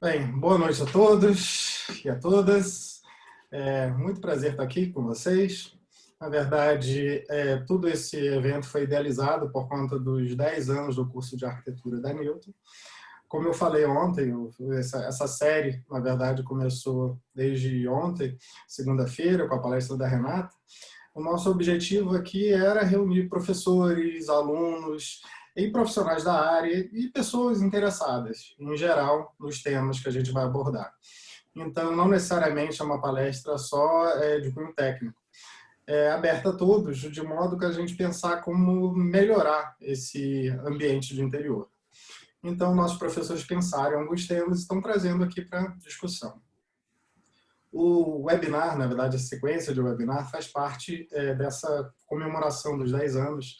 Bem, boa noite a todos e a todas. É muito prazer estar aqui com vocês. Na verdade, todo esse evento foi idealizado por conta dos 10 anos do curso de arquitetura da Newton. Como eu falei ontem, essa série, na verdade, começou desde ontem, segunda-feira, com a palestra da Renata. O nosso objetivo aqui era reunir professores, alunos e profissionais da área e pessoas interessadas, em geral, nos temas que a gente vai abordar. Então, não necessariamente é uma palestra só de cunho técnico. É aberta a todos, de modo que a gente pensar como melhorar esse ambiente de interior. Então, nossos professores pensaram em alguns temas e estão trazendo aqui para discussão. O webinar, na verdade, a sequência de webinar faz parte dessa comemoração dos 10 anos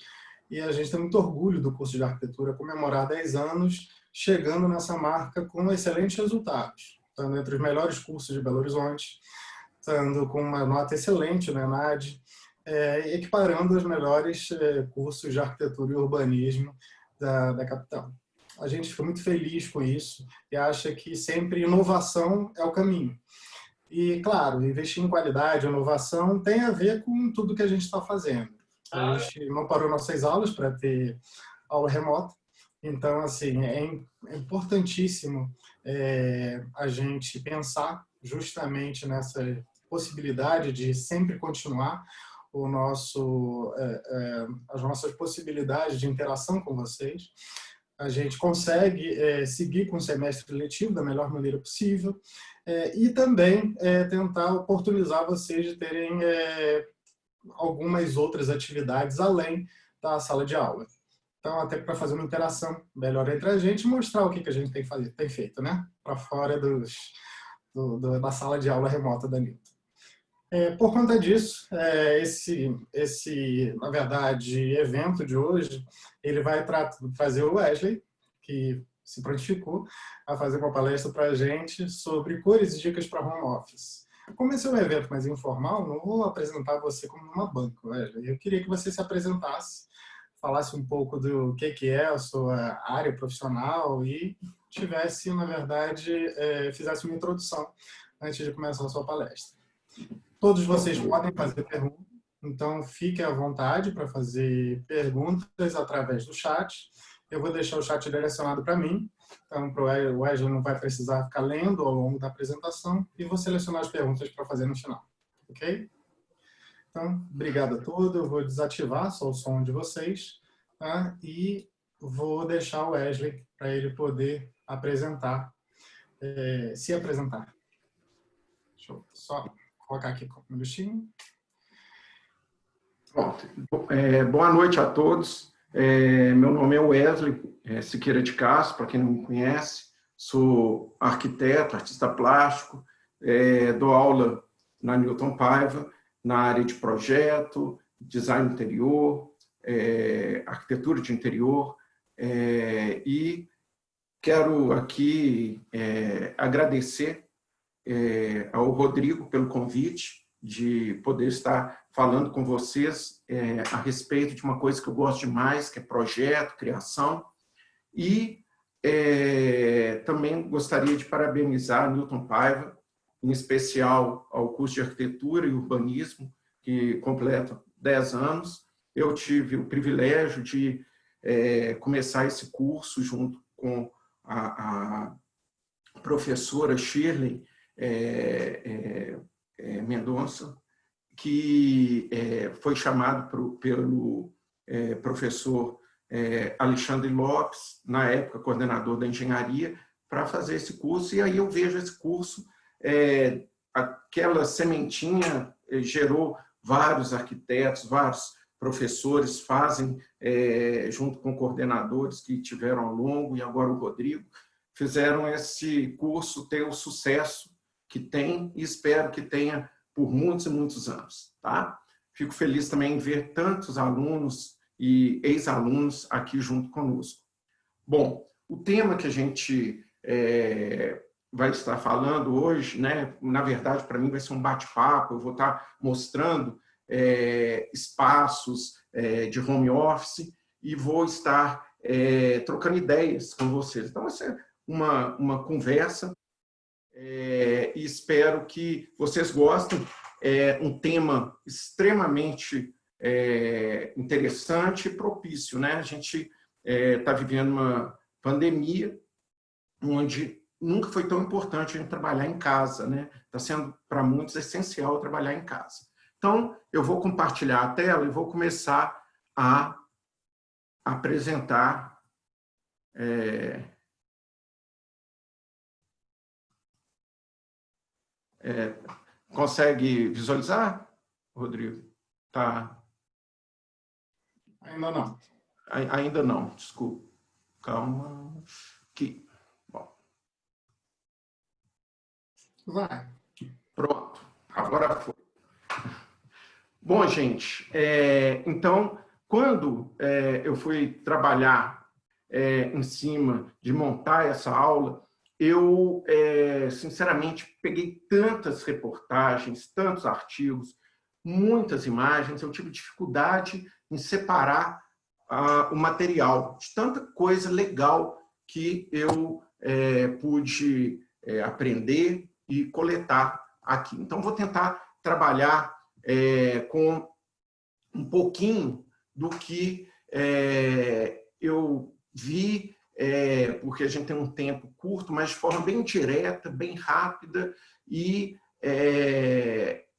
e a gente tem muito orgulho do curso de arquitetura comemorar 10 anos, chegando nessa marca com excelentes resultados, estando entre os melhores cursos de Belo Horizonte, estando com uma nota excelente na ENAD, equiparando os melhores cursos de arquitetura e urbanismo da capital. A gente fica muito feliz com isso e acha que sempre inovação é o caminho. E, claro, investir em qualidade, inovação, tem a ver com tudo que a gente está fazendo. A gente não parou nossas aulas para ter aula remota, então, assim, é importantíssimo a gente pensar justamente nessa possibilidade de sempre continuar as nossas possibilidades de interação com vocês. A gente consegue seguir com o semestre letivo da melhor maneira possível e também tentar oportunizar vocês de terem algumas outras atividades além da sala de aula. Então, até para fazer uma interação melhor entre a gente e mostrar o que a gente tem feito, né? Para fora da sala de aula remota da Newton. Por conta disso, na verdade, evento de hoje, ele vai trazer o Wesley, que se prontificou a fazer uma palestra para a gente sobre cores e dicas para home office. Como esse é um evento mais informal, não vou apresentar você como uma banca, Wesley. Eu queria que você se apresentasse, falasse um pouco do que é a sua área profissional e tivesse, na verdade, fizesse uma introdução antes de começar a sua palestra. Todos vocês podem fazer perguntas, então fiquem à vontade para fazer perguntas através do chat. Eu vou deixar o chat direcionado para mim, então o Wesley não vai precisar ficar lendo ao longo da apresentação e vou selecionar as perguntas para fazer no final, ok? Então, obrigado a todos, eu vou desativar só o som de vocês, tá? E vou deixar o Wesley para ele poder se apresentar. Deixa eu só colocar aqui um minutinho. Pronto. Boa noite a todos. Meu nome é Wesley Siqueira de Castro, para quem não me conhece. Sou arquiteto, artista plástico, dou aula na Newton Paiva, na área de projeto, design interior, arquitetura de interior, e quero aqui agradecer ao Rodrigo pelo convite de poder estar falando com vocês a respeito de uma coisa que eu gosto demais, que é projeto, criação. E também gostaria de parabenizar a Newton Paiva, em especial ao curso de Arquitetura e Urbanismo, que completa 10 anos. Eu tive o privilégio de começar esse curso junto com a professora Shirley Mendonça, que foi chamado pelo professor Alexandre Lopes, na época coordenador da engenharia, para fazer esse curso. E aí eu vejo esse curso, aquela sementinha gerou vários arquitetos, vários professores fazem, junto com coordenadores que tiveram ao longo, e agora o Rodrigo, fizeram esse curso ter o sucesso que tem e espero que tenha por muitos e muitos anos. Tá? Fico feliz também em ver tantos alunos e ex-alunos aqui junto conosco. Bom, o tema que a gente vai estar falando hoje, né, na verdade, para mim vai ser um bate-papo, eu vou estar mostrando espaços de home office e vou estar trocando ideias com vocês. Então, vai ser uma conversa e espero que vocês gostem. É um tema extremamente interessante e propício, né? A gente está vivendo uma pandemia onde nunca foi tão importante a gente trabalhar em casa, né? Está sendo, para muitos, essencial trabalhar em casa. Então, eu vou compartilhar a tela e vou começar a apresentar. Consegue visualizar, Rodrigo? Tá. Ainda não. Ainda não, desculpa. Calma. Aqui. Bom. Vai. Pronto. Agora foi. Bom, gente, então, quando eu fui trabalhar em cima de montar essa aula, eu, sinceramente, peguei tantas reportagens, tantos artigos, muitas imagens, eu tive dificuldade em separar o material, de tanta coisa legal que eu pude aprender e coletar aqui. Então, vou tentar trabalhar com um pouquinho do que eu vi, porque a gente tem um tempo curto, mas de forma bem direta, bem rápida, e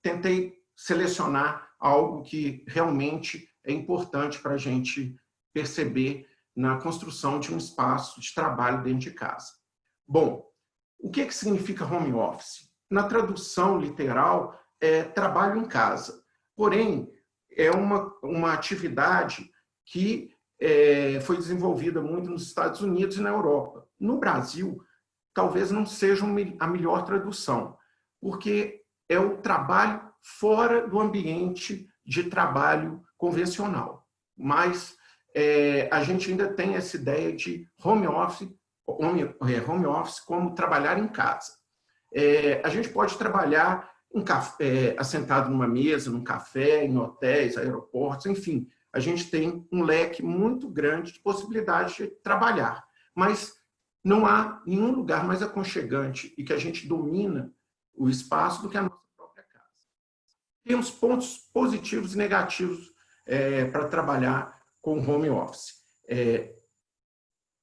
tentei selecionar algo que realmente é importante para a gente perceber na construção de um espaço de trabalho dentro de casa. Bom, o que significa home office? Na tradução literal, é trabalho em casa. Porém, é uma atividade que foi desenvolvida muito nos Estados Unidos e na Europa. No Brasil, talvez não seja a melhor tradução, porque é o trabalho fora do ambiente de trabalho convencional. Mas a gente ainda tem essa ideia de home office como trabalhar em casa. A gente pode trabalhar assentado numa mesa, num café, em hotéis, aeroportos, enfim. A gente tem um leque muito grande de possibilidades de trabalhar. Mas não há nenhum lugar mais aconchegante e que a gente domina o espaço do que a nossa própria casa. Temos pontos positivos e negativos para trabalhar com home office.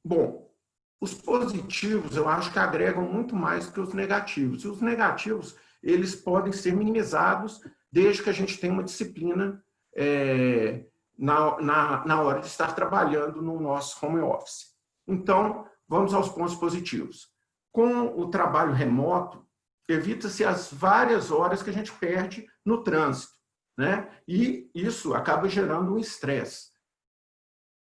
Bom, os positivos eu acho que agregam muito mais do que os negativos. E os negativos, eles podem ser minimizados desde que a gente tenha uma disciplina na hora de estar trabalhando no nosso home office. Então, vamos aos pontos positivos. Com o trabalho remoto, evita-se as várias horas que a gente perde no trânsito, né? E isso acaba gerando um estresse.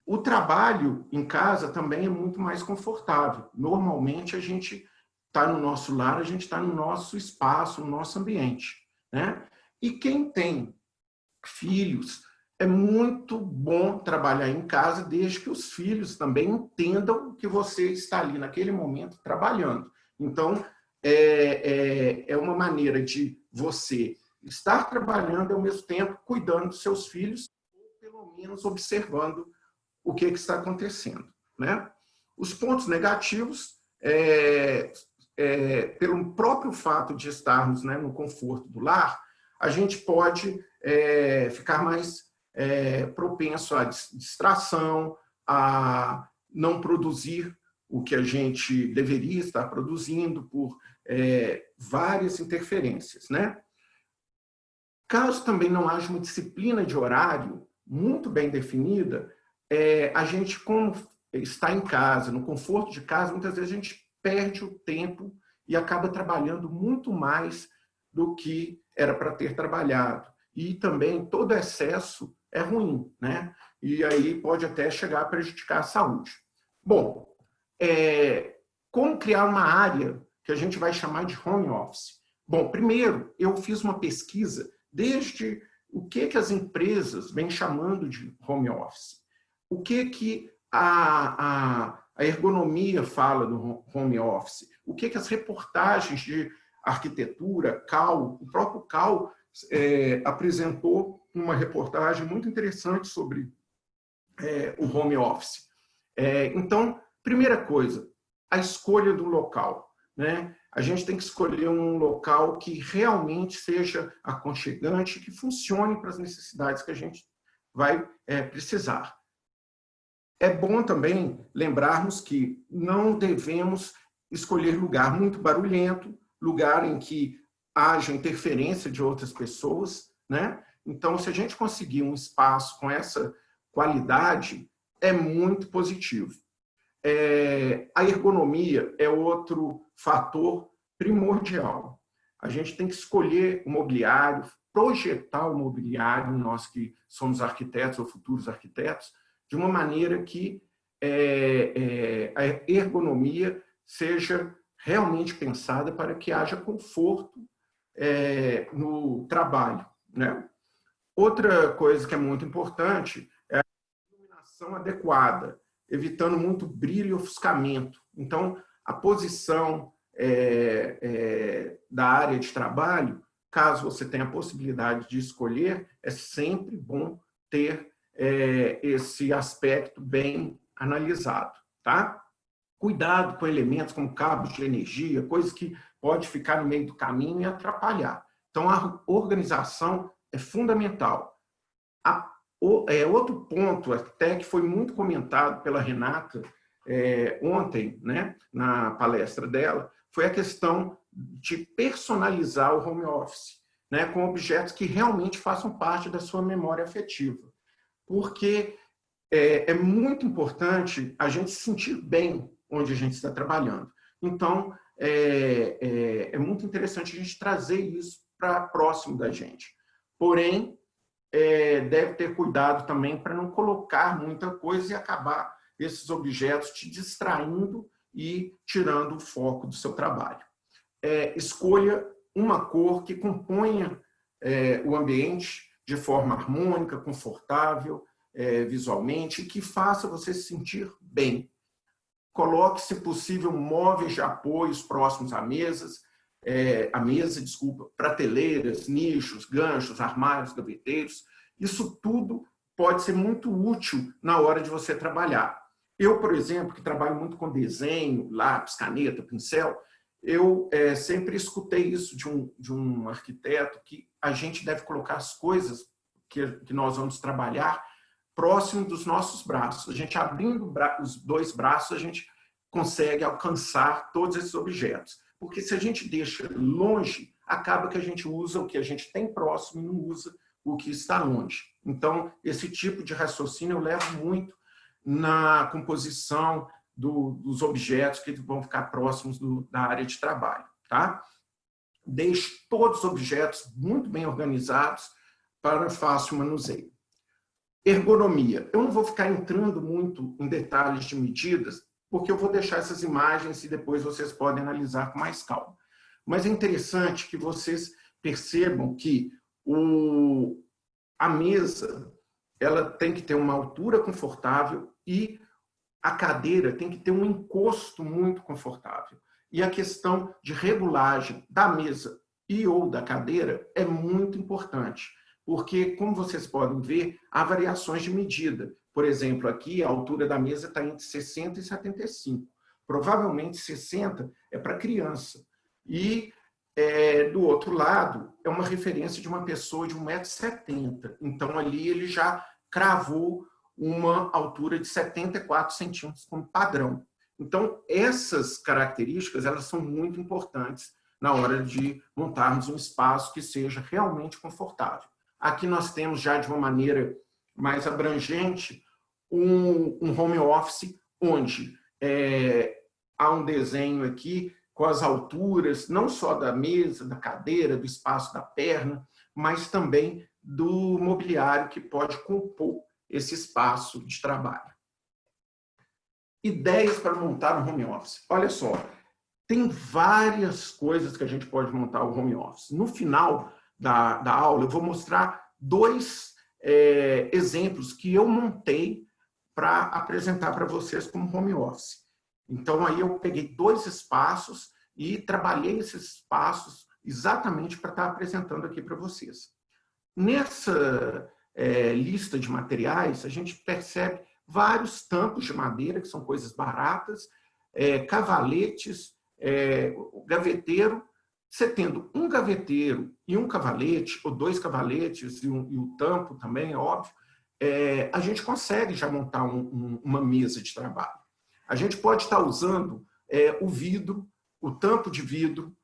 O trabalho em casa também é muito mais confortável. Normalmente, a gente está no nosso lar, a gente está no nosso espaço, no nosso ambiente, né? E quem tem filhos, é muito bom trabalhar em casa, desde que os filhos também entendam que você está ali naquele momento trabalhando. Então, é uma maneira de você estar trabalhando e, ao mesmo tempo, cuidando dos seus filhos, ou pelo menos observando o que está acontecendo, né? Os pontos negativos, pelo próprio fato de estarmos, né, no conforto do lar, a gente pode ficar mais propenso à distração, a não produzir o que a gente deveria estar produzindo por várias interferências, né? Caso também não haja uma disciplina de horário muito bem definida, a gente, como está em casa, no conforto de casa, muitas vezes a gente perde o tempo e acaba trabalhando muito mais do que era para ter trabalhado. E também todo excesso é ruim, né? E aí pode até chegar a prejudicar a saúde. Bom, como criar uma área que a gente vai chamar de home office? Bom, primeiro, eu fiz uma pesquisa desde o que as empresas vêm chamando de home office. O que a ergonomia fala do home office? O que as reportagens de arquitetura, CAL, o próprio CAL apresentou uma reportagem muito interessante sobre o home office. Então, primeira coisa, a escolha do local. né? A gente tem que escolher um local que realmente seja aconchegante, que funcione para as necessidades que a gente vai precisar. É bom também lembrarmos que não devemos escolher lugar muito barulhento, lugar em que haja interferência de outras pessoas, né? Então, se a gente conseguir um espaço com essa qualidade, é muito positivo. A ergonomia é outro fator primordial. A gente tem que escolher o mobiliário, projetar o mobiliário, nós que somos arquitetos ou futuros arquitetos, de uma maneira que a ergonomia seja realmente pensada para que haja conforto no trabalho, né? Outra coisa que é muito importante é a iluminação adequada, evitando muito brilho e ofuscamento. Então, a posição da área de trabalho, caso você tenha a possibilidade de escolher, é sempre bom ter esse aspecto bem analisado, tá? Cuidado com elementos como cabos de energia, coisas que pode ficar no meio do caminho e atrapalhar. Então, a organização é fundamental. Outro ponto, até que foi muito comentado pela Renata ontem, né, na palestra dela, foi a questão de personalizar o home office, né, com objetos que realmente façam parte da sua memória afetiva. Porque é muito importante a gente se sentir bem onde a gente está trabalhando. Então, é muito interessante a gente trazer isso para próximo da gente. Porém, deve ter cuidado também para não colocar muita coisa e acabar esses objetos te distraindo e tirando o foco do seu trabalho. Escolha uma cor que componha o ambiente de forma harmônica, confortável, visualmente, que faça você se sentir bem. Coloque, se possível, móveis de apoios próximos à mesa, prateleiras, nichos, ganchos, armários, gaveteiros. Isso tudo pode ser muito útil na hora de você trabalhar. Eu, por exemplo, que trabalho muito com desenho, lápis, caneta, pincel, eu sempre escutei isso de um arquiteto, que a gente deve colocar as coisas que nós vamos trabalhar próximo dos nossos braços. A gente abrindo os dois braços, a gente consegue alcançar todos esses objetos. Porque se a gente deixa longe, acaba que a gente usa o que a gente tem próximo e não usa o que está longe. Então, esse tipo de raciocínio eu levo muito na composição dos objetos que vão ficar próximos da área de trabalho, tá? Deixe todos os objetos muito bem organizados para fácil manuseio. Ergonomia. Eu não vou ficar entrando muito em detalhes de medidas, porque eu vou deixar essas imagens e depois vocês podem analisar com mais calma. Mas é interessante que vocês percebam que a mesa ela tem que ter uma altura confortável e a cadeira tem que ter um encosto muito confortável. E a questão de regulagem da mesa e ou da cadeira é muito importante, porque, como vocês podem ver, há variações de medida. Por exemplo, aqui a altura da mesa está entre 60 e 75. Provavelmente 60 é para criança. E do outro lado, é uma referência de uma pessoa de 1,70 m. Então, ali ele já cravou uma altura de 74 centímetros como padrão. Então, essas características elas são muito importantes na hora de montarmos um espaço que seja realmente confortável. Aqui nós temos já de uma maneira mais abrangente um home office onde há um desenho aqui com as alturas, não só da mesa, da cadeira, do espaço da perna, mas também do mobiliário que pode compor esse espaço de trabalho. Ideias para montar um home office. Olha só, tem várias coisas que a gente pode montar o home office. No final da aula, eu vou mostrar dois exemplos que eu montei para apresentar para vocês como home office. Então, aí eu peguei dois espaços e trabalhei esses espaços exatamente para estar apresentando aqui para vocês. Nessa lista de materiais, a gente percebe vários tampos de madeira, que são coisas baratas, cavaletes, O gaveteiro, você tendo um gaveteiro e um cavalete, ou dois cavaletes e o tampo também, é óbvio, a gente consegue já montar uma mesa de trabalho. A gente pode estar usando o vidro, o tampo de vidro,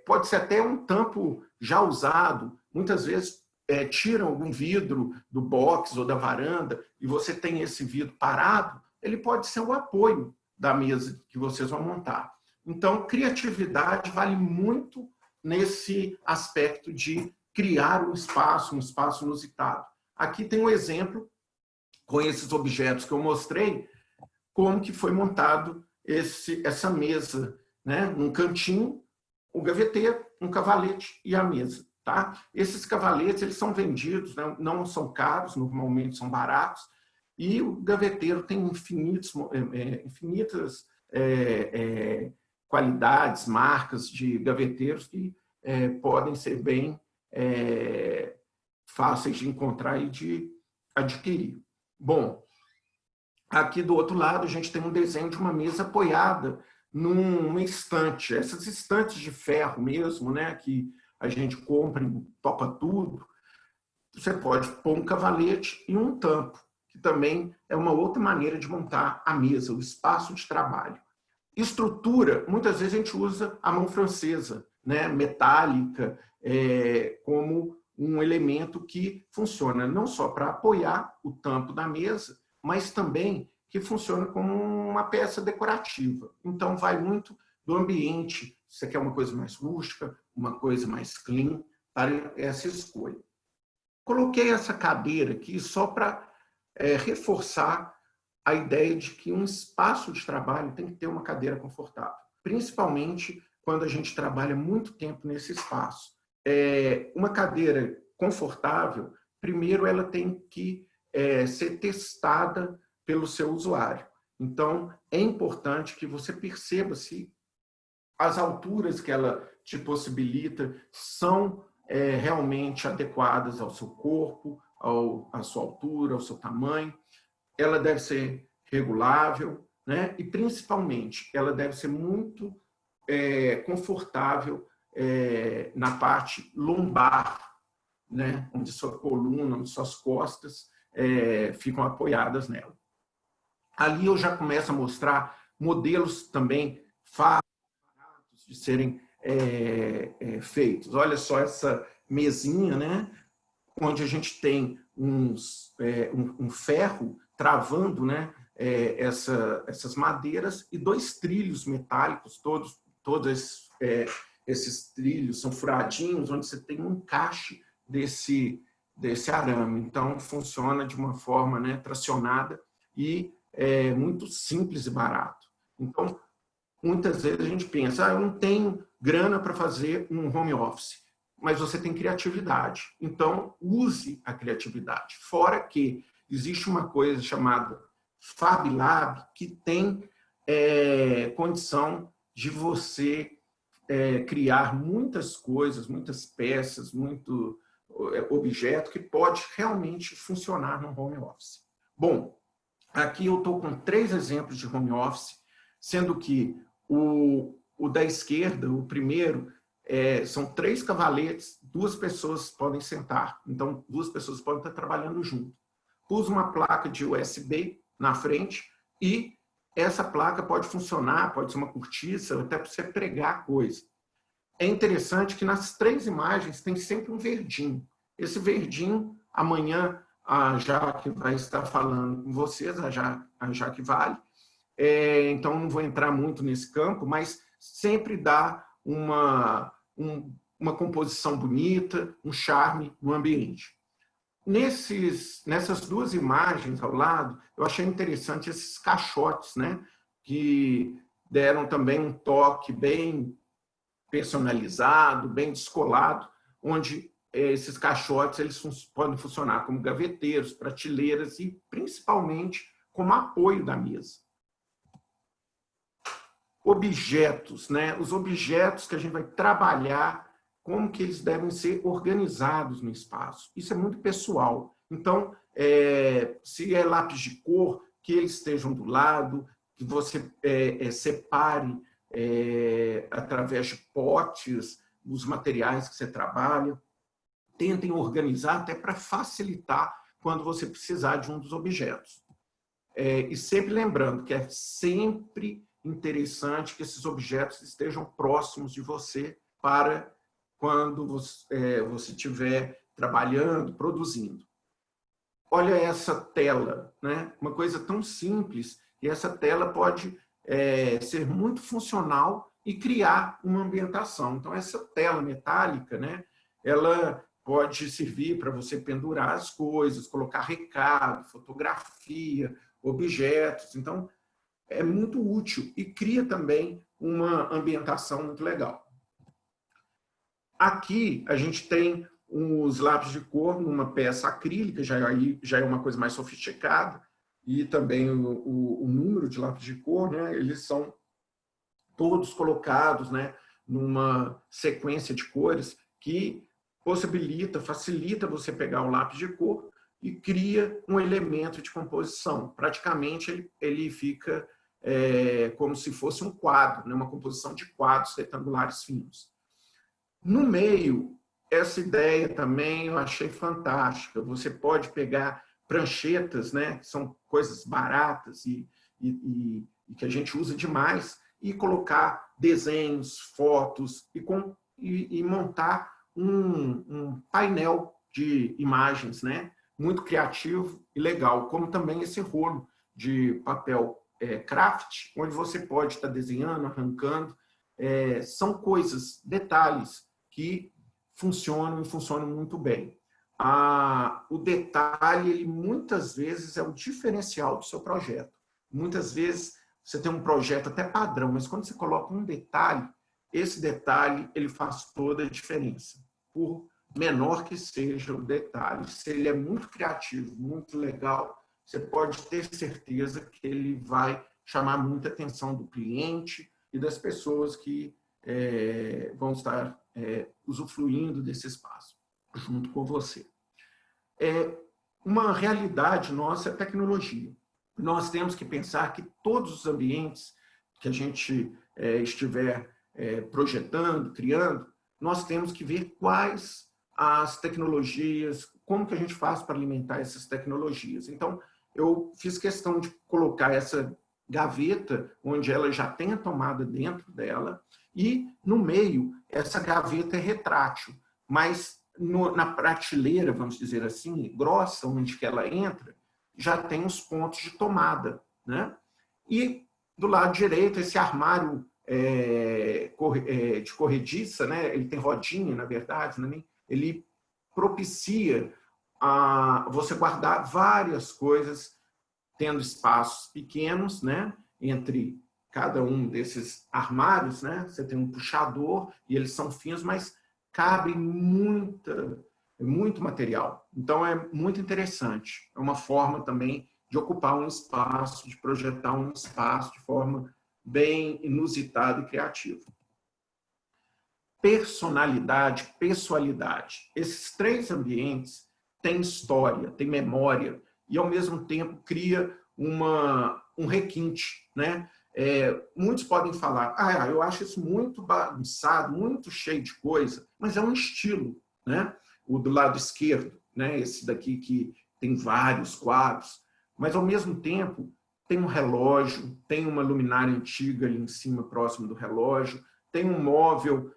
pode ser até um tampo já usado. Muitas vezes tiram algum vidro do box ou da varanda e você tem esse vidro parado, ele pode ser o apoio da mesa que vocês vão montar. Então, criatividade vale muito nesse aspecto de criar um espaço inusitado. Aqui tem um exemplo, com esses objetos que eu mostrei, como que foi montado essa mesa, né? Num cantinho, o gaveteiro, um cavalete e a mesa. Tá? Esses cavaletes eles são vendidos, né? Não são caros, normalmente são baratos, e o gaveteiro tem infinitas qualidades, marcas de gaveteiros que podem ser bem fáceis de encontrar e de adquirir. Bom, aqui do outro lado a gente tem um desenho de uma mesa apoiada numa estante. Essas estantes de ferro mesmo, né, que a gente compra e topa tudo, você pode pôr um cavalete e um tampo, que também é uma outra maneira de montar a mesa, o espaço de trabalho. Estrutura, muitas vezes a gente usa a mão francesa, né, metálica, como um elemento que funciona não só para apoiar o tampo da mesa, mas também que funciona como uma peça decorativa. Então, vai muito do ambiente, se você quer uma coisa mais rústica, uma coisa mais clean, para essa escolha. Coloquei essa cadeira aqui só para reforçar a ideia de que um espaço de trabalho tem que ter uma cadeira confortável, principalmente quando a gente trabalha muito tempo nesse espaço. Uma cadeira confortável, primeiro ela tem que ser testada pelo seu usuário. Então, é importante que você perceba se as alturas que ela te possibilita são realmente adequadas ao seu corpo, à sua altura, ao seu tamanho. Ela deve ser regulável, né? E, principalmente, ela deve ser muito confortável na parte lombar, né? Onde sua coluna, onde suas costas ficam apoiadas nela. Ali eu já começo a mostrar modelos também fáceis de serem feitos. Olha só essa mesinha, né? Onde a gente tem um ferro travando, né, essas madeiras e dois trilhos metálicos, todos esses trilhos são furadinhos, onde você tem um encaixe desse arame. Então, funciona de uma forma, né, tracionada e muito simples e barato. Então, muitas vezes a gente pensa, eu não tenho grana para fazer um home office, mas você tem criatividade. Então, use a criatividade. Fora que existe uma coisa chamada Fab Lab, que tem condição de você criar muitas coisas, muitas peças, muito objeto que pode realmente funcionar no home office. Bom, aqui eu estou com 3 exemplos de home office, sendo que o da esquerda, o primeiro, são 3 cavaletes, 2 pessoas podem sentar. Então, 2 pessoas podem estar trabalhando junto. Pus uma placa de USB na frente e essa placa pode funcionar, pode ser uma cortiça, até para você pregar coisa. É interessante que nas 3 imagens tem sempre um verdinho. Esse verdinho, amanhã, a Jaque vai estar falando com vocês, a Jaque Vale. Então, não vou entrar muito nesse campo, mas sempre dá uma composição bonita, um charme no ambiente. Nessas 2 imagens ao lado, eu achei interessante esses caixotes, né, que deram também um toque bem personalizado, bem descolado, onde esses caixotes eles podem funcionar como gaveteiros, prateleiras e, principalmente, como apoio da mesa. Objetos, né? Os objetos que a gente vai trabalhar, como que eles devem ser organizados no espaço. Isso é muito pessoal. Então, se lápis de cor, que eles estejam do lado, que você separe através de potes, os materiais que você trabalha. Tentem organizar até para facilitar quando você precisar de um dos objetos. E sempre lembrando que é sempre interessante que esses objetos estejam próximos de você para quando você estiver trabalhando, produzindo. Olha essa tela, né? Uma coisa tão simples, e essa tela pode ser muito funcional e criar uma ambientação. Então, essa tela metálica, né? Ela pode servir para você pendurar as coisas, colocar recado, fotografia, objetos. Então, é muito útil e cria também uma ambientação muito legal. Aqui a gente tem os lápis de cor numa peça acrílica, já é uma coisa mais sofisticada, e também o número de lápis de cor, né, eles são todos colocados, né, numa sequência de cores que facilita você pegar o lápis de cor e cria um elemento de composição. Praticamente ele fica como se fosse um quadro, né, uma composição de quadros retangulares finos. No meio, essa ideia também eu achei fantástica. Você pode pegar pranchetas, né, que são coisas baratas e que a gente usa demais, e colocar desenhos, fotos e montar um painel de imagens, né, muito criativo e legal, como também esse rolo de papel craft, onde você pode estar desenhando, arrancando. São coisas, detalhes, que funcionam e funcionam muito bem. O detalhe, ele muitas vezes é o diferencial do seu projeto. Muitas vezes você tem um projeto até padrão, mas quando você coloca um detalhe, esse detalhe ele faz toda a diferença. Por menor que seja o detalhe, se ele é muito criativo, muito legal, você pode ter certeza que ele vai chamar muita atenção do cliente e das pessoas que vão estar usufruindo desse espaço junto com você. Uma realidade nossa é a tecnologia. Nós temos que pensar que todos os ambientes que a gente estiver projetando, criando, nós temos que ver quais as tecnologias, como que a gente faz para alimentar essas tecnologias. Então, eu fiz questão de colocar essa gaveta, onde ela já tem a tomada dentro dela, e no meio, essa gaveta é retrátil, mas na prateleira, vamos dizer assim, grossa, onde que ela entra, já tem os pontos de tomada, né? E do lado direito, esse armário de corrediça, né? Ele tem rodinha, na verdade, né? Ele propicia você guardar várias coisas, tendo espaços pequenos, né? Entre cada um desses armários, né? Você tem um puxador e eles são finos, mas cabe muito material. Então, é muito interessante. É uma forma também de ocupar um espaço, de projetar um espaço de forma bem inusitada e criativa. Personalidade, pessoalidade. Esses três ambientes têm história, têm memória e, ao mesmo tempo, cria um requinte, né? Muitos podem falar, eu acho isso muito bagunçado, muito cheio de coisa, mas é um estilo, né? O do lado esquerdo, né? Esse daqui que tem vários quadros, mas ao mesmo tempo tem um relógio, tem uma luminária antiga ali em cima, próximo do relógio, tem um móvel,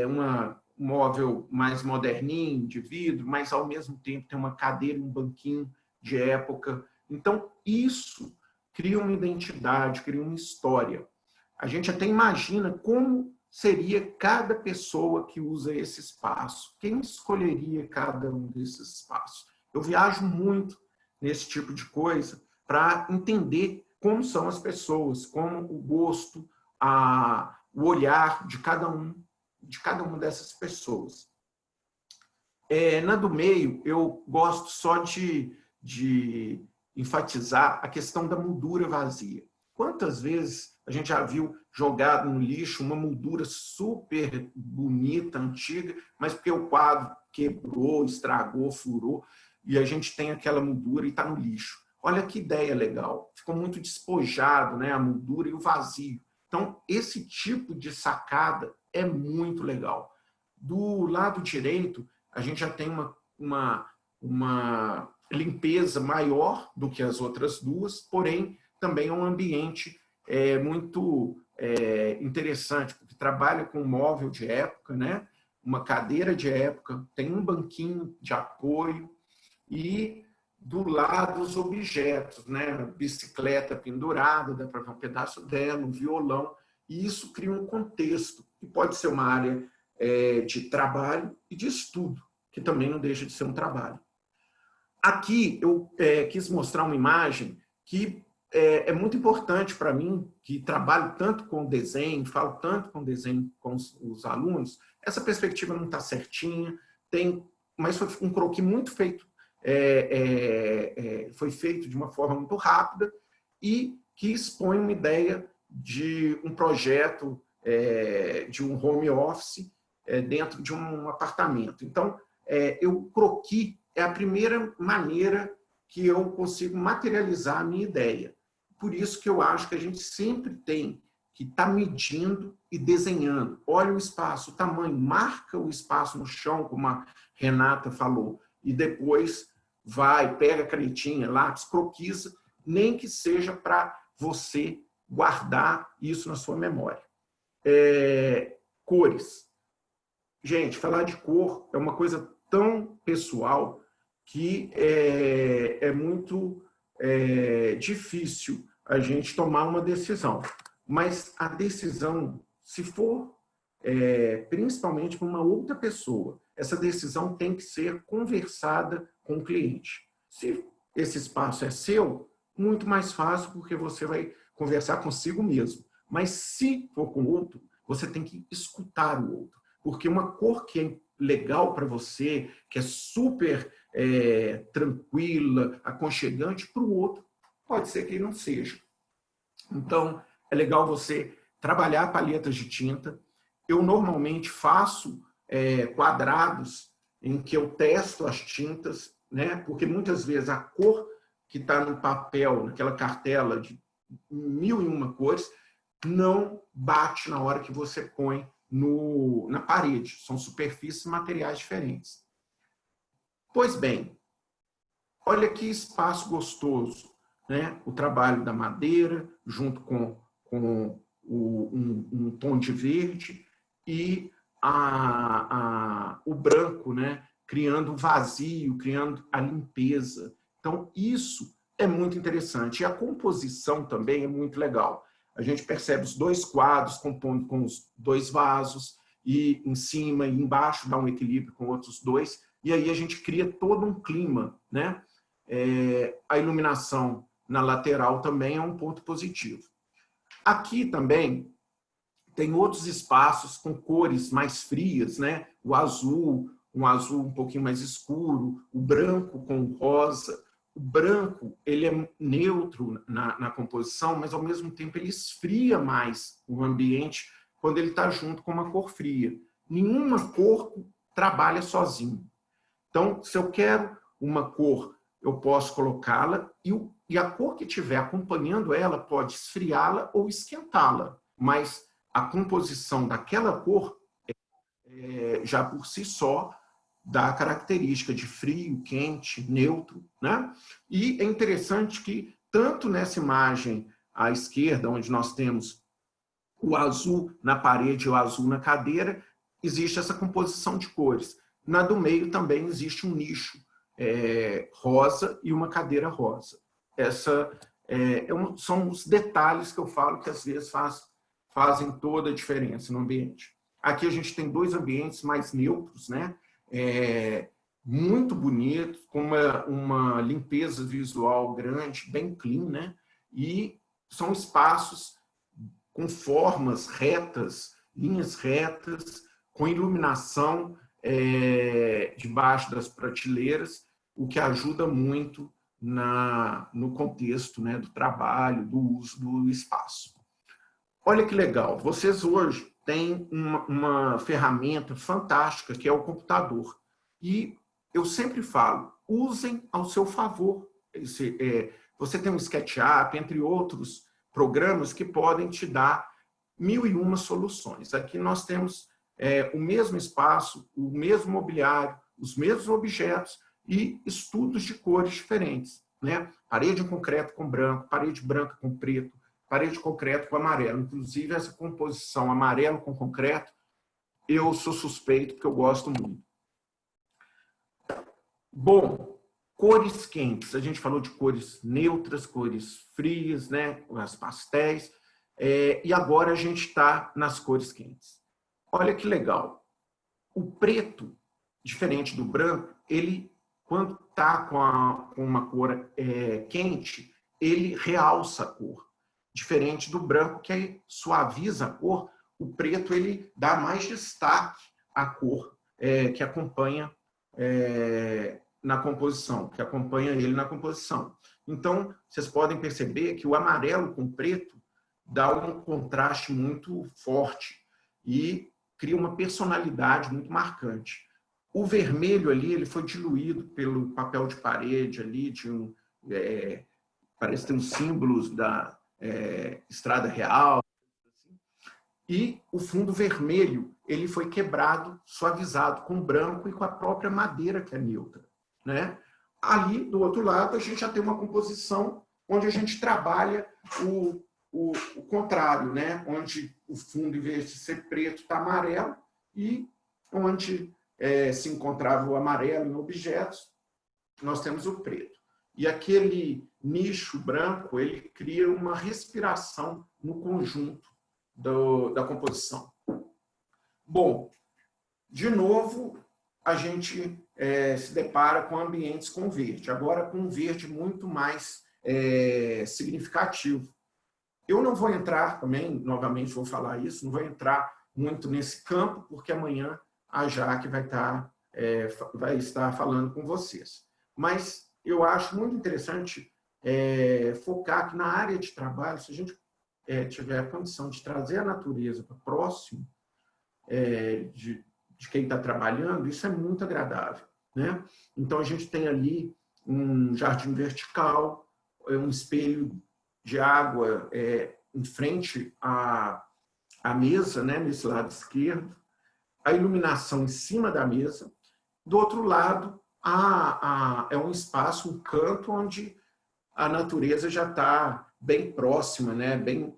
um móvel mais moderninho, de vidro, mas ao mesmo tempo tem uma cadeira, um banquinho de época. Então, isso cria uma identidade, cria uma história. A gente até imagina como seria cada pessoa que usa esse espaço. Quem escolheria cada um desses espaços? Eu viajo muito nesse tipo de coisa para entender como são as pessoas, como o gosto, o olhar de cada uma dessas pessoas. Na do meio, eu gosto só de enfatizar a questão da moldura vazia. Quantas vezes a gente já viu jogado no lixo uma moldura super bonita, antiga, mas porque o quadro quebrou, estragou, furou, e a gente tem aquela moldura e está no lixo. Olha que ideia legal. Ficou muito despojado, né, a moldura e o vazio. Então, esse tipo de sacada é muito legal. Do lado direito, a gente já tem uma limpeza maior do que as outras duas, porém, também é um ambiente muito interessante, porque trabalha com um móvel de época, né? Uma cadeira de época, tem um banquinho de apoio e do lado os objetos, né? Bicicleta pendurada, dá para ver um pedaço dela, um violão, e isso cria um contexto, que pode ser uma área de trabalho e de estudo, que também não deixa de ser um trabalho. Aqui eu quis mostrar uma imagem que é muito importante para mim, que trabalho tanto com desenho, falo tanto com desenho com os alunos. Essa perspectiva não está certinha, mas foi um croquis muito feito, foi feito de uma forma muito rápida e que expõe uma ideia de um projeto de um home office dentro de um apartamento. Então, o croquis é a primeira maneira que eu consigo materializar a minha ideia. Por isso que eu acho que a gente sempre tem que estar medindo e desenhando. Olha o espaço, o tamanho, marca o espaço no chão, como a Renata falou, e depois vai, pega a canetinha, lápis, croquisa, nem que seja para você guardar isso na sua memória. Cores. Gente, falar de cor é uma coisa tão pessoal que é muito difícil a gente tomar uma decisão. Mas a decisão, se for principalmente com uma outra pessoa, essa decisão tem que ser conversada com o cliente. Se esse espaço é seu, muito mais fácil, porque você vai conversar consigo mesmo. Mas se for com outro, você tem que escutar o outro. Porque uma cor que é legal para você, que é super tranquila, aconchegante, para o outro, pode ser que não seja. Então, é legal você trabalhar paletas de tinta. Eu normalmente faço quadrados em que eu testo as tintas, né? Porque muitas vezes a cor que está no papel, naquela cartela de 1001 cores, não bate na hora que você põe na parede. São superfícies e materiais diferentes. Pois bem, olha que espaço gostoso, né? O trabalho da madeira, junto com um tom de verde e o branco, né? Criando o vazio, criando a limpeza. Então, isso é muito interessante. E a composição também é muito legal. A gente percebe os dois quadros compondo com os dois vasos, e em cima e embaixo dá um equilíbrio com outros dois, e aí a gente cria todo um clima, né? A iluminação na lateral também é um ponto positivo. Aqui também tem outros espaços com cores mais frias, né? O azul, um azul um pouquinho mais escuro, o branco com o rosa. O branco, ele é neutro na composição, mas ao mesmo tempo ele esfria mais o ambiente quando ele está junto com uma cor fria. Nenhuma cor trabalha sozinho. Então, se eu quero uma cor, eu posso colocá-la e a cor que estiver acompanhando ela pode esfriá-la ou esquentá-la. Mas a composição daquela cor, já por si só, dá característica de frio, quente, neutro, né? E é interessante que, tanto nessa imagem à esquerda, onde nós temos o azul na parede e o azul na cadeira, existe essa composição de cores. Na do meio também existe um nicho rosa e uma cadeira rosa. São os detalhes que eu falo que às vezes fazem toda a diferença no ambiente. Aqui a gente tem dois ambientes mais neutros, né? Muito bonitos, com uma limpeza visual grande, bem clean, né? E são espaços com formas retas, linhas retas, com iluminação debaixo das prateleiras, o que ajuda muito no contexto, né, do trabalho, do uso do espaço. Olha que legal, vocês hoje têm uma ferramenta fantástica que é o computador. E eu sempre falo, usem ao seu favor. Você tem um SketchUp, entre outros programas que podem te dar 1001 soluções. Aqui nós temos o mesmo espaço, o mesmo mobiliário, os mesmos objetos e estudos de cores diferentes, né? Parede em concreto com branco, parede branca com preto, parede de concreto com amarelo. Inclusive, essa composição amarelo com concreto, eu sou suspeito porque eu gosto muito. Bom, cores quentes. A gente falou de cores neutras, cores frias, né? As pastéis. E agora a gente está nas cores quentes. Olha que legal. O preto, diferente do branco, ele, quando está com uma cor quente, ele realça a cor. Diferente do branco, que suaviza a cor, o preto ele dá mais destaque à cor que acompanha na composição, que acompanha ele na composição. Então, vocês podem perceber que o amarelo com preto dá um contraste muito forte e cria uma personalidade muito marcante. O vermelho ali, ele foi diluído pelo papel de parede ali, parece ter uns símbolos da Estrada Real. E o fundo vermelho, ele foi quebrado, suavizado com branco e com a própria madeira, que é neutra, né? Ali, do outro lado, a gente já tem uma composição onde a gente trabalha o contrário, né? Onde o fundo, em vez de ser preto, está amarelo, e onde se encontrava o amarelo em objetos, nós temos o preto. E aquele nicho branco, ele cria uma respiração no conjunto da composição. Bom, de novo, a gente se depara com ambientes com verde, agora com um verde muito mais significativo. Eu não vou entrar também, novamente vou falar isso, não vou entrar muito nesse campo, porque amanhã a Jaque vai estar falando com vocês. Mas eu acho muito interessante focar que na área de trabalho, se a gente tiver a condição de trazer a natureza para próximo de quem está trabalhando, isso é muito agradável, né? Então, a gente tem ali um jardim vertical, um espelho de água em frente à mesa, né, nesse lado esquerdo, a iluminação em cima da mesa. Do outro lado, é um espaço, um canto, onde a natureza já está bem próxima, né, bem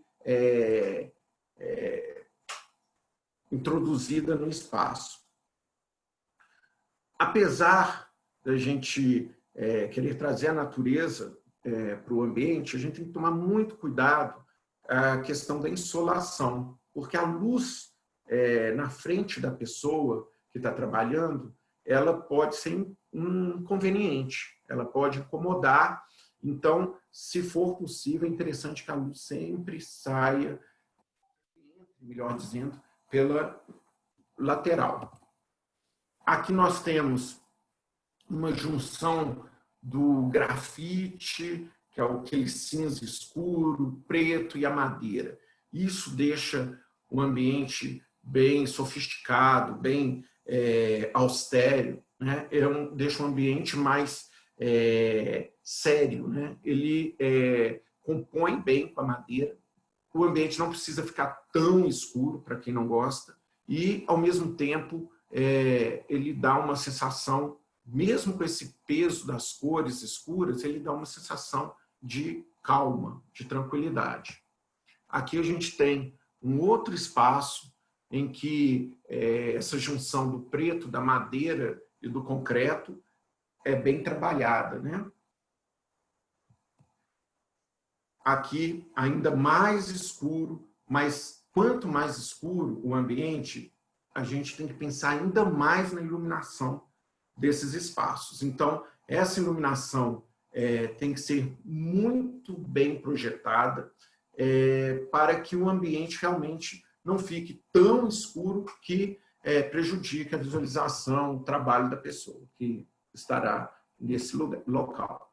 introduzida no espaço. Apesar da gente querer trazer a natureza para o ambiente, a gente tem que tomar muito cuidado a questão da insolação, porque a luz na frente da pessoa que está trabalhando, ela pode ser inconveniente, ela pode incomodar. Então, se for possível, é interessante que a luz sempre saia, melhor dizendo, pela lateral. Aqui nós temos uma junção do grafite, que é aquele cinza escuro, preto e a madeira. Isso deixa o ambiente bem sofisticado, bem austero, né? Deixa um ambiente mais sério, né? Ele compõe bem com a madeira. O ambiente não precisa ficar tão escuro, para quem não gosta, e, ao mesmo tempo, ele dá uma sensação, mesmo com esse peso das cores escuras, ele dá uma sensação de calma, de tranquilidade. Aqui a gente tem um outro espaço em que essa junção do preto, da madeira e do concreto é bem trabalhada, né? Aqui ainda mais escuro, mas quanto mais escuro o ambiente, a gente tem que pensar ainda mais na iluminação desses espaços. Então, essa iluminação tem que ser muito bem projetada para que o ambiente realmente não fique tão escuro que prejudique a visualização, o trabalho da pessoa que estará nesse local.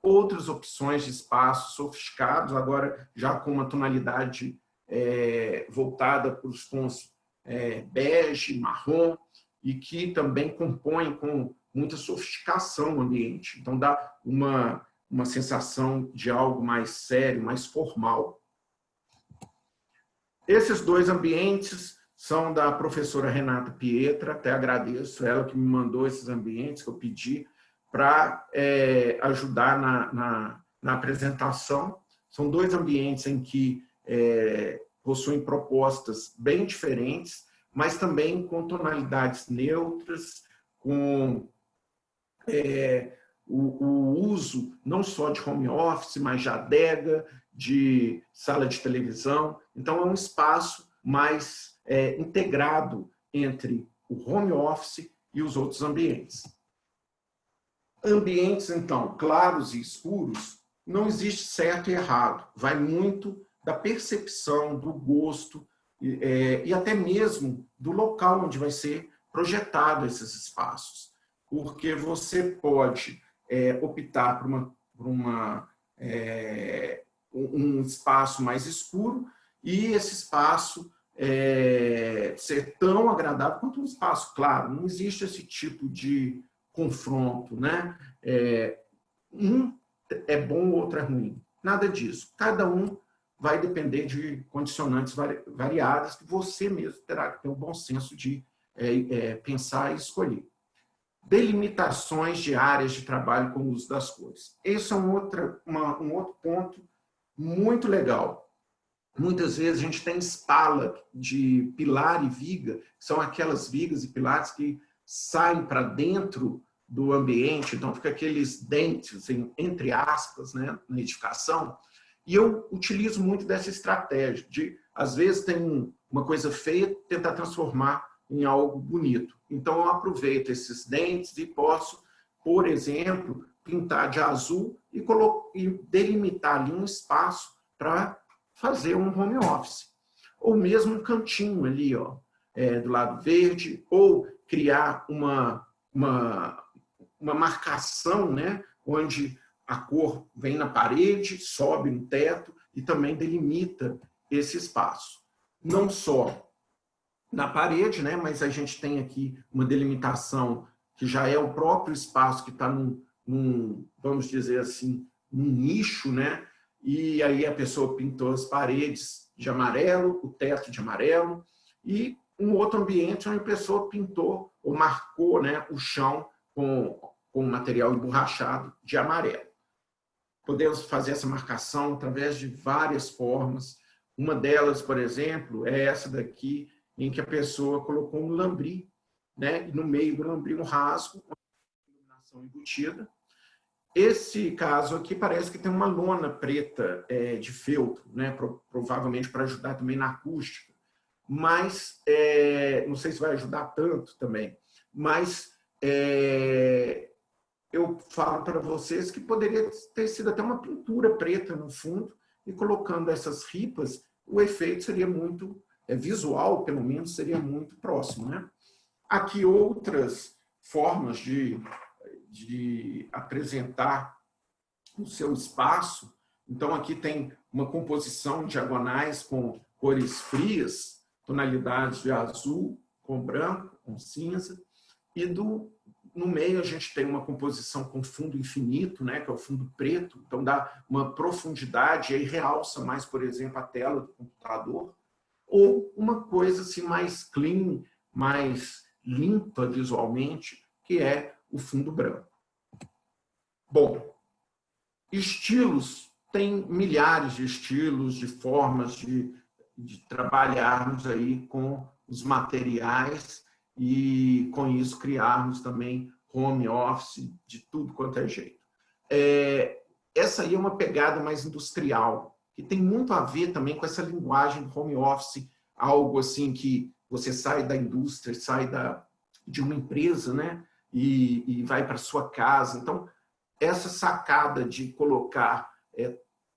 Outras opções de espaços sofisticados, agora já com uma tonalidade voltada para os tons bege, marrom, e que também compõem com muita sofisticação o ambiente. Então, dá uma sensação de algo mais sério, mais formal. Esses dois ambientes são da professora Renata Pietra, até agradeço ela que me mandou esses ambientes que eu pedi para ajudar na apresentação. São dois ambientes em que possuem propostas bem diferentes, mas também com tonalidades neutras, com o uso não só de home office, mas de adega, de sala de televisão. Então, é um espaço mais integrado entre o home office e os outros ambientes. Ambientes, então, claros e escuros, não existe certo e errado. Vai muito da percepção, do gosto e até mesmo do local onde vai ser projetado esses espaços. Porque você pode optar por um espaço mais escuro e esse espaço ser tão agradável quanto um espaço claro. Não existe esse tipo de confronto, né? Um é bom, o outro é ruim. Nada disso. Cada um vai depender de condicionantes variadas que você mesmo terá que ter o bom senso de pensar e escolher. Delimitações de áreas de trabalho com o uso das cores. Esse é um outro ponto muito legal. Muitas vezes a gente tem escala de pilar e viga, que são aquelas vigas e pilares que saem para dentro do ambiente, então fica aqueles dentes, entre aspas, né, na edificação. E eu utilizo muito dessa estratégia de, às vezes, tem uma coisa feia, tentar transformar em algo bonito. Então, eu aproveito esses dentes e posso, por exemplo, pintar de azul e delimitar ali um espaço para fazer um home office. Ou mesmo um cantinho ali, ó, do lado verde, ou criar uma marcação, né, onde a cor vem na parede, sobe no teto e também delimita esse espaço. Não só na parede, né, mas a gente tem aqui uma delimitação que já é o próprio espaço que está vamos dizer assim, num nicho, né, e aí a pessoa pintou as paredes de amarelo, o teto de amarelo, e um outro ambiente onde a pessoa pintou ou marcou, né, o chão com material emborrachado de amarelo. Podemos fazer essa marcação através de várias formas. Uma delas, por exemplo, é essa daqui, em que a pessoa colocou um lambri, né, e no meio do lambri um rasgo, uma iluminação embutida. Esse caso aqui parece que tem uma lona preta de feltro, né, provavelmente para ajudar também na acústica, mas não sei se vai ajudar tanto também, mas eu falo para vocês que poderia ter sido até uma pintura preta no fundo, e colocando essas ripas, o efeito seria muito visual, pelo menos, seria muito próximo, né? Aqui outras formas de apresentar o seu espaço. Então, aqui tem uma composição diagonais com cores frias, tonalidades de azul com branco, com cinza, e no meio a gente tem uma composição com fundo infinito, né, que é o fundo preto, então dá uma profundidade e aí realça mais, por exemplo, a tela do computador, ou uma coisa assim mais clean, mais limpa visualmente, que é o fundo branco. Bom, estilos, tem milhares de estilos, de formas de trabalharmos aí com os materiais e, com isso, criarmos também home office de tudo quanto é jeito. Essa aí é uma pegada mais industrial, que tem muito a ver também com essa linguagem do home office, algo assim que você sai da indústria, sai de uma empresa, né, e vai para sua casa. Então, essa sacada de colocar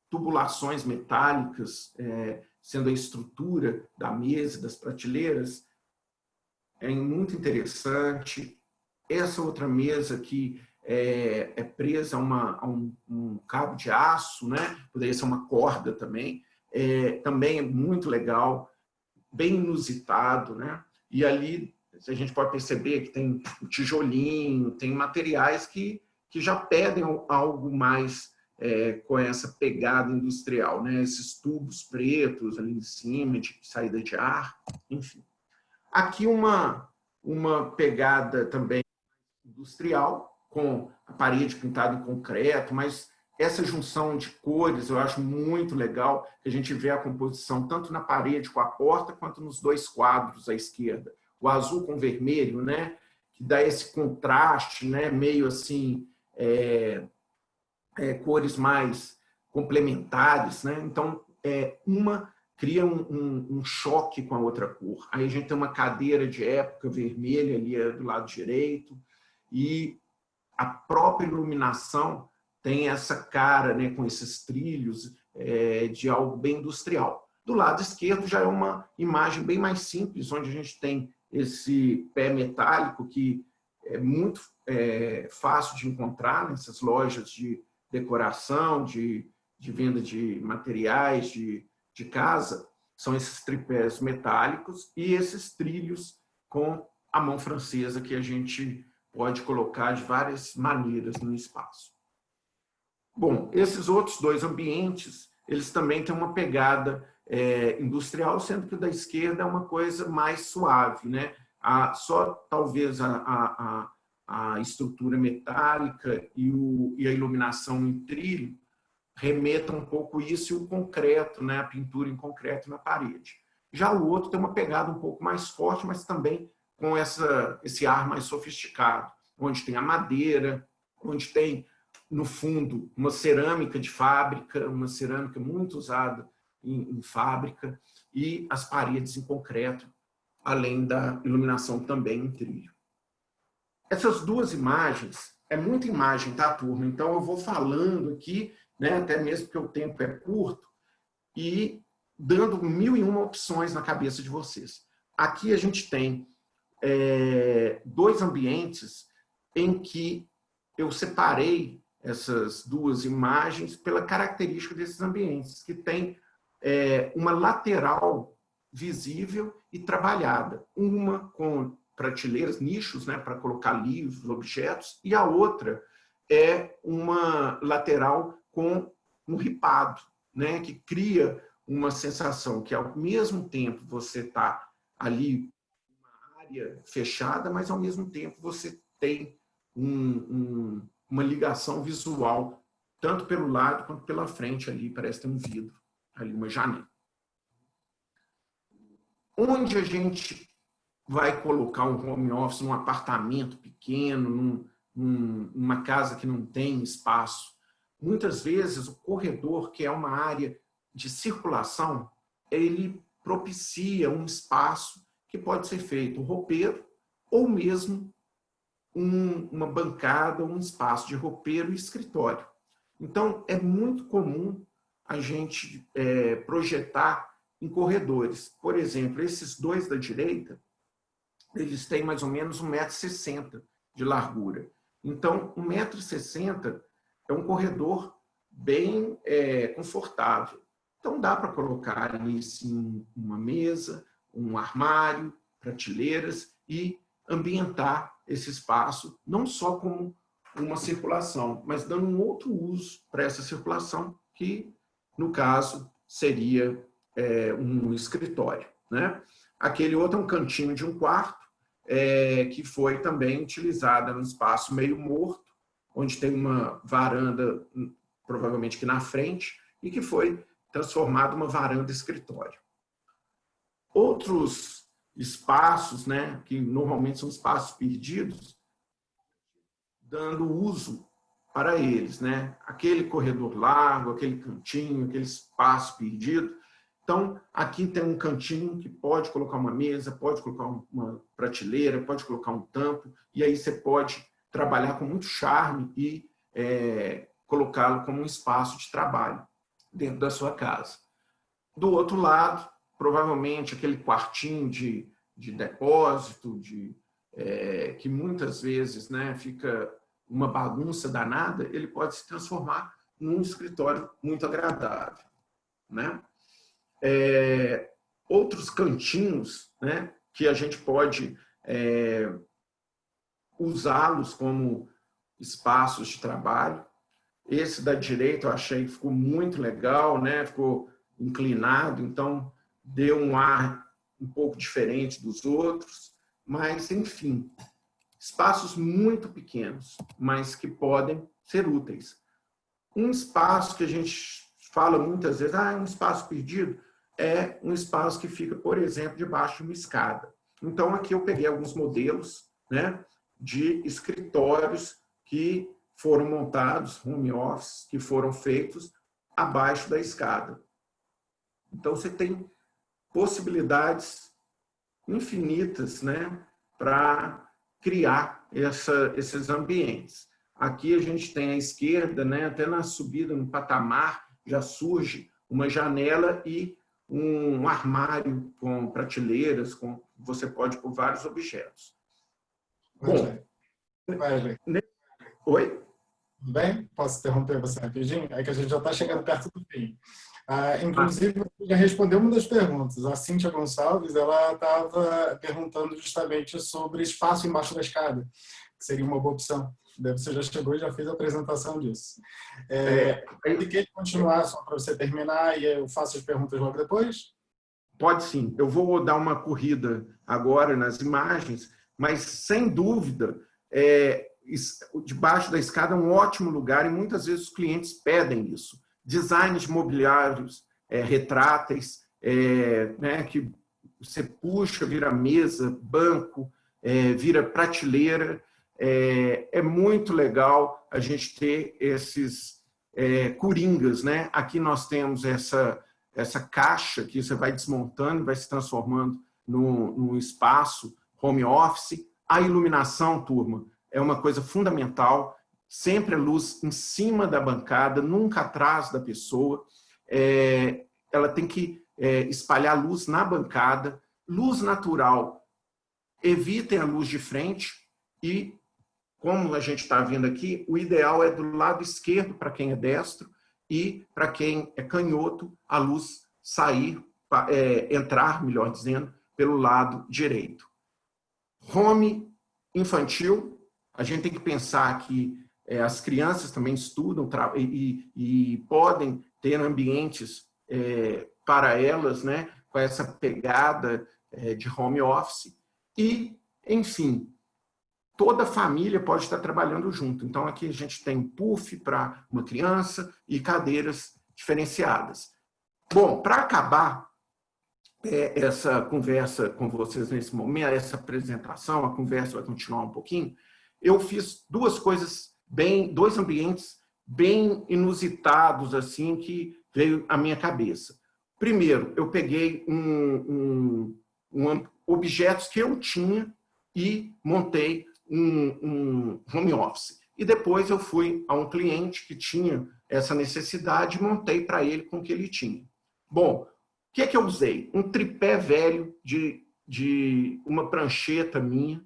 tubulações metálicas, sendo a estrutura da mesa, das prateleiras, é muito interessante. Essa outra mesa que é presa a um cabo de aço, né? Poderia ser uma corda também. Também é muito legal, bem inusitado, né? E ali a gente pode perceber que tem o tijolinho, tem materiais que já pedem algo mais com essa pegada industrial, né? Esses tubos pretos ali em cima, de saída de ar, enfim. Aqui uma pegada também industrial, com a parede pintada em concreto, mas essa junção de cores eu acho muito legal, que a gente vê a composição tanto na parede com a porta, quanto nos dois quadros à esquerda. O azul com vermelho, né? Que dá esse contraste, né? Meio assim, cores mais complementares, né? Então, uma cria um choque com a outra cor. Aí a gente tem uma cadeira de época vermelha ali do lado direito, e a própria iluminação tem essa cara, né, com esses trilhos de algo bem industrial. Do lado esquerdo já é uma imagem bem mais simples, onde a gente tem esse pé metálico que é muito fácil de encontrar nessas lojas de decoração, de venda de materiais de casa. São esses tripés metálicos e esses trilhos com a mão francesa que a gente pode colocar de várias maneiras no espaço. Bom, esses outros dois ambientes, eles também têm uma pegada industrial, sendo que o da esquerda é uma coisa mais suave, né? Só talvez a estrutura metálica e a iluminação em trilho remeta um pouco isso, e o concreto, né? A pintura em concreto na parede. Já o outro tem uma pegada um pouco mais forte, mas também com esse ar mais sofisticado, onde tem a madeira, onde tem, no fundo, uma cerâmica de fábrica, uma cerâmica muito usada em fábrica, e as paredes em concreto, além da iluminação também em trilho. Essas duas imagens, é muita imagem, tá, turma? Então eu vou falando aqui, né, até mesmo porque o tempo é curto, e dando 1001 opções na cabeça de vocês. Aqui a gente tem dois ambientes em que eu separei essas duas imagens pela característica desses ambientes, que tem uma lateral visível e trabalhada. Uma com prateleiras, nichos, né, para colocar livros, objetos, e a outra é uma lateral com um ripado, né, que cria uma sensação que, ao mesmo tempo, você está ali numa área fechada, mas, ao mesmo tempo, você tem uma ligação visual, tanto pelo lado quanto pela frente ali, parece ter um vidro, ali uma janela. Onde a gente vai colocar um home office num apartamento pequeno, numa casa que não tem espaço? Muitas vezes o corredor, que é uma área de circulação, ele propicia um espaço que pode ser feito um roupeiro ou mesmo uma bancada, um espaço de roupeiro e escritório. Então, é muito comum a gente projetar em corredores. Por exemplo, esses dois da direita, eles têm mais ou menos 1,60 m de largura. Então, 1,60 m é um corredor bem confortável. Então, dá para colocar ali, sim, uma mesa, um armário, prateleiras, e ambientar esse espaço, não só como uma circulação, mas dando um outro uso para essa circulação, que, no caso, seria um escritório, né? Aquele outro é um cantinho de um quarto, que foi também utilizada num espaço meio morto, onde tem uma varanda, provavelmente aqui na frente, e que foi transformado numa varanda escritório. Outros espaços, né, que normalmente são espaços perdidos, dando uso para eles, né? Aquele corredor largo, aquele cantinho, aquele espaço perdido. Então, aqui tem um cantinho que pode colocar uma mesa, pode colocar uma prateleira, pode colocar um tampo, e aí você pode trabalhar com muito charme e colocá-lo como um espaço de trabalho dentro da sua casa. Do outro lado, provavelmente aquele quartinho de depósito, que muitas vezes, né, fica uma bagunça danada, ele pode se transformar num escritório muito agradável, né? Outros cantinhos, né, que a gente pode usá-los como espaços de trabalho. Esse da direita eu achei que ficou muito legal, né? Ficou inclinado, então deu um ar um pouco diferente dos outros, mas, enfim, espaços muito pequenos, mas que podem ser úteis. Um espaço que a gente fala muitas vezes, é um espaço perdido, é um espaço que fica, por exemplo, debaixo de uma escada. Então, aqui eu peguei alguns modelos, né, de escritórios que foram montados, home office, que foram feitos abaixo da escada. Então, você tem possibilidades infinitas, né, para criar esses ambientes. Aqui a gente tem à esquerda, né, até na subida, no patamar, já surge uma janela e um armário com prateleiras, você pode pôr vários objetos. Bom, Wesley, oi? tudo bem? Posso interromper você rapidinho? É que a gente já está chegando perto do fim. Inclusive, você já respondeu uma das perguntas. A Cíntia Gonçalves, ela estava perguntando justamente sobre espaço embaixo da escada, que seria uma boa opção. Daí você já chegou e já fez a apresentação disso. Se quer continuar, só para você terminar, e eu faço as perguntas logo depois? Pode sim. Eu vou dar uma corrida agora nas imagens, mas, sem dúvida, debaixo da escada é um ótimo lugar e muitas vezes os clientes pedem isso. Designs de mobiliários retráteis, né, que você puxa, vira mesa, banco, vira prateleira. É muito legal a gente ter esses coringas, né? Aqui nós temos essa caixa que você vai desmontando e vai se transformando num espaço home office. A iluminação, turma, é uma coisa fundamental. Sempre a luz em cima da bancada, nunca atrás da pessoa. Ela tem que espalhar luz na bancada. Luz natural, evitem a luz de frente e, como a gente está vendo aqui, o ideal é do lado esquerdo para quem é destro e para quem é canhoto, a luz sair, entrar, melhor dizendo, pelo lado direito. Home infantil, a gente tem que pensar que as crianças também estudam e podem ter ambientes para elas, né, com essa pegada de home office. E, enfim, toda a família pode estar trabalhando junto. Então, aqui a gente tem puff para uma criança e cadeiras diferenciadas. Bom, para acabar essa conversa com vocês nesse momento, essa apresentação, a conversa vai continuar um pouquinho, eu fiz dois ambientes bem inusitados, assim, que veio à minha cabeça. Primeiro, eu peguei objetos que eu tinha e montei um home office. E depois eu fui a um cliente que tinha essa necessidade e montei para ele com o que ele tinha. Bom, o que é que eu usei? Um tripé velho de uma prancheta minha,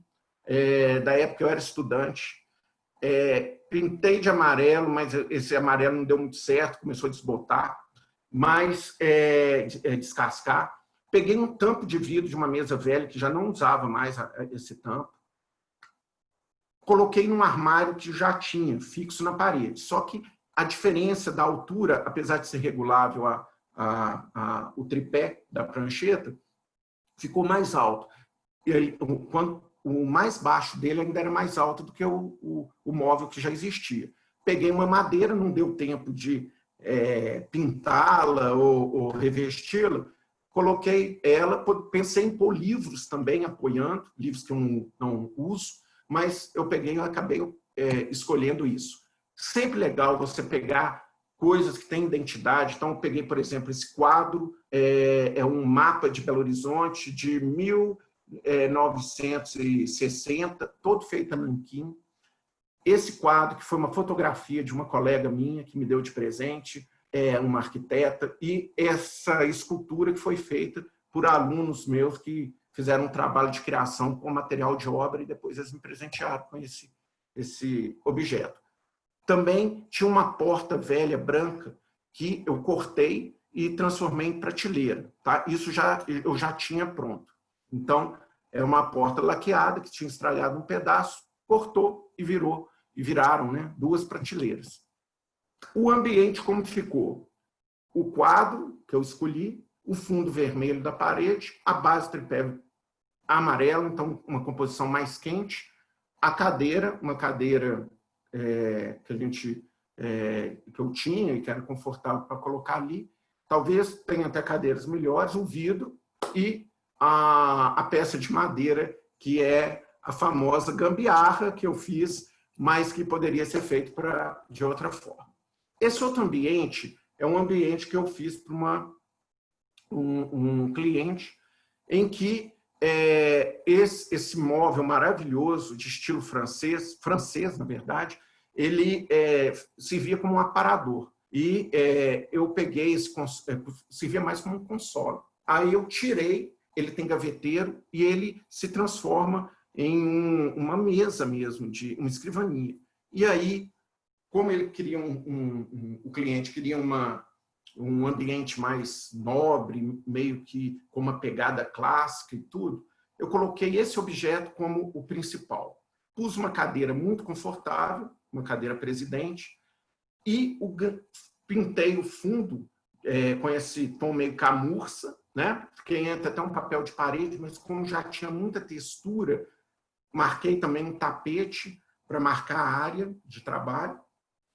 da época que eu era estudante. Pintei de amarelo, mas esse amarelo não deu muito certo, começou a desbotar, mas descascar. Peguei um tampo de vidro de uma mesa velha, que já não usava mais esse tampo. Coloquei num armário que já tinha, fixo na parede. Só que a diferença da altura, apesar de ser regulável o tripé da prancheta, ficou mais alto. E aí, o mais baixo dele ainda era mais alto do que o móvel que já existia. Peguei uma madeira, não deu tempo de pintá-la ou revesti-la, coloquei ela, pensei em pôr livros também apoiando, livros que eu não uso, mas eu peguei e acabei escolhendo isso. Sempre legal você pegar coisas que têm identidade. Então, eu peguei, por exemplo, esse quadro, é um mapa de Belo Horizonte de 1960, todo feito a nanquim. Esse quadro, que foi uma fotografia de uma colega minha, que me deu de presente, uma arquiteta, e essa escultura que foi feita por alunos meus que fizeram um trabalho de criação com material de obra e depois eles me presentearam com esse objeto. Também tinha uma porta velha, branca, que eu cortei e transformei em prateleira. Tá? Isso eu já tinha pronto. Então, é uma porta laqueada que tinha estragado um pedaço, cortou e viraram, né, duas prateleiras. O ambiente como ficou? O quadro que eu escolhi, o fundo vermelho da parede, a base tripé amarelo, então uma composição mais quente, a cadeira, uma cadeira que eu tinha e que era confortável para colocar ali, talvez tenha até cadeiras melhores, o vidro e a peça de madeira, que é a famosa gambiarra que eu fiz, mas que poderia ser feito de outra forma. Esse outro ambiente é um ambiente que eu fiz para um cliente em que esse móvel maravilhoso de estilo francês, na verdade, ele servia como um aparador. E eu peguei servia mais como um console. Aí eu tirei, ele tem gaveteiro e ele se transforma em uma mesa mesmo, de uma escrivaninha. E aí, como ele queria o cliente queria um ambiente mais nobre, meio que com uma pegada clássica e tudo, eu coloquei esse objeto como o principal. Pus uma cadeira muito confortável, uma cadeira presidente, e pintei o fundo com esse tom meio camurça, né? Porque entra até um papel de parede, mas como já tinha muita textura, marquei também um tapete para marcar a área de trabalho.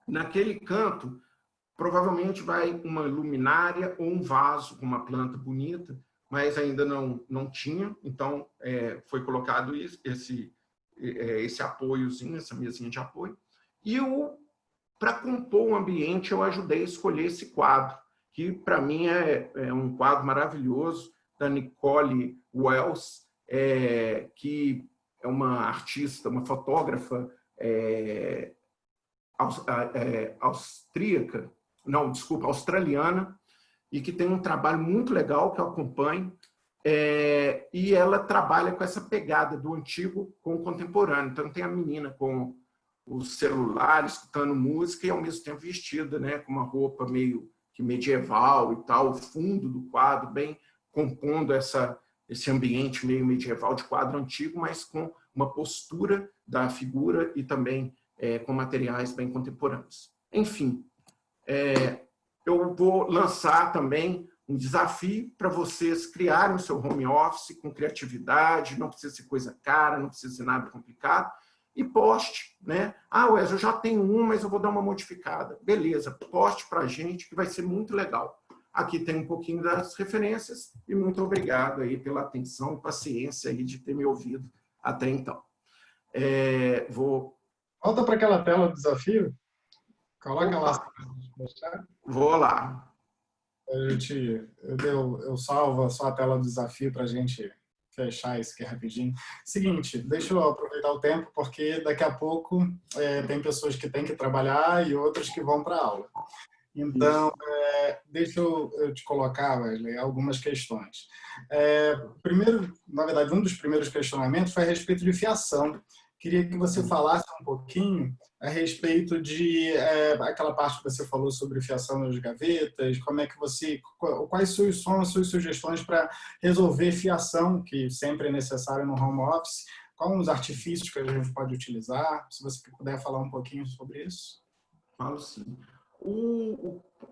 Naquele canto, provavelmente vai uma luminária ou um vaso com uma planta bonita, mas ainda não tinha, então foi colocado esse apoiozinho, essa mesinha de apoio. E para compor o ambiente, eu ajudei a escolher esse quadro, que para mim é um quadro maravilhoso, da Nicole Wells, que é uma artista, uma fotógrafa australiana, e que tem um trabalho muito legal que eu acompanho, e ela trabalha com essa pegada do antigo com o contemporâneo. Então tem a menina com o celular, escutando música e ao mesmo tempo vestida, né, com uma roupa meio que medieval e tal, o fundo do quadro bem compondo esse ambiente meio medieval de quadro antigo, mas com uma postura da figura e também com materiais bem contemporâneos. Enfim, eu vou lançar também um desafio para vocês criarem o seu home office com criatividade, não precisa ser coisa cara, não precisa ser nada complicado, e poste, né? Wes, eu já tenho mas eu vou dar uma modificada. Beleza, poste para a gente, que vai ser muito legal. Aqui tem um pouquinho das referências, e muito obrigado aí pela atenção e paciência aí de ter me ouvido até então. Volta para aquela tela do desafio. Coloca Opa. lá. Vou lá. Eu salvo só a tela do desafio para a gente fechar isso aqui rapidinho. Seguinte, deixa eu aproveitar o tempo, porque daqui a pouco tem pessoas que têm que trabalhar e outras que vão para a aula. Então, deixa eu te colocar, Wesley, algumas questões. Primeiro, na verdade, um dos primeiros questionamentos foi a respeito de fiação. Queria que você falasse um pouquinho a respeito de aquela parte que você falou sobre fiação nas gavetas, quais são as suas sugestões para resolver fiação, que sempre é necessário no home office, quais os artifícios que a gente pode utilizar, se você puder falar um pouquinho sobre isso. Falo sim.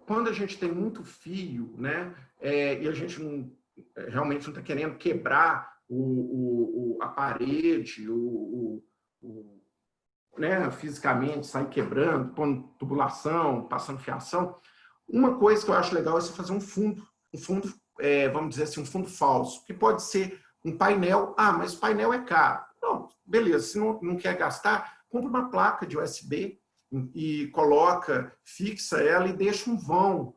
Quando a gente tem muito fio, né, e a gente realmente não está querendo quebrar a parede, né, fisicamente, sair quebrando, pondo tubulação, passando fiação, uma coisa que eu acho legal é você fazer um fundo, vamos dizer assim, um fundo falso, que pode ser um painel. Mas o painel é caro. Não, beleza, se não quer gastar, compra uma placa de USB e coloca, fixa ela e deixa um vão,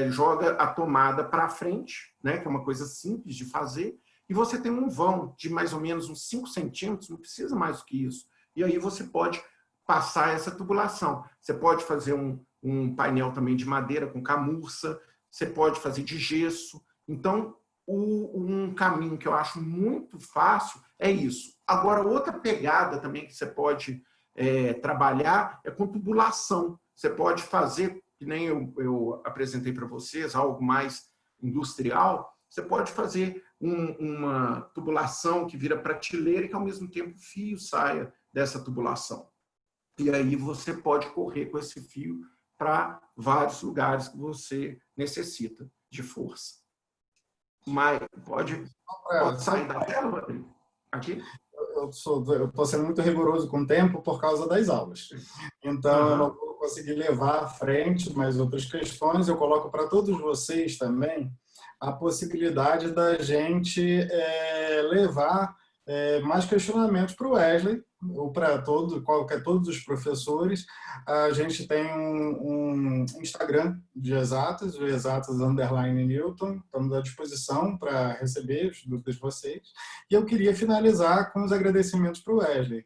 joga a tomada para frente, né, que é uma coisa simples de fazer, e você tem um vão de mais ou menos uns 5 centímetros, não precisa mais do que isso. E aí você pode passar essa tubulação. Você pode fazer um painel também de madeira com camurça, você pode fazer de gesso. Então, um caminho que eu acho muito fácil é isso. Agora, outra pegada também que você pode trabalhar é com tubulação. Você pode fazer, que nem eu apresentei para vocês, algo mais industrial, você pode fazer uma tubulação que vira prateleira e que, ao mesmo tempo, o fio saia dessa tubulação. E aí você pode correr com esse fio para vários lugares que você necessita de força. Mas pode sair da tela, Rodrigo? Aqui? Eu estou sendo muito rigoroso com o tempo por causa das aulas. Então, eu não vou conseguir levar à frente mais outras questões. Eu coloco para todos vocês também a possibilidade da gente levar mais questionamentos para o Wesley, ou para todos os professores. A gente tem um Instagram de exatas, o exatas_Newton. Estamos à disposição para receber as dúvidas de vocês. E eu queria finalizar com os agradecimentos para o Wesley.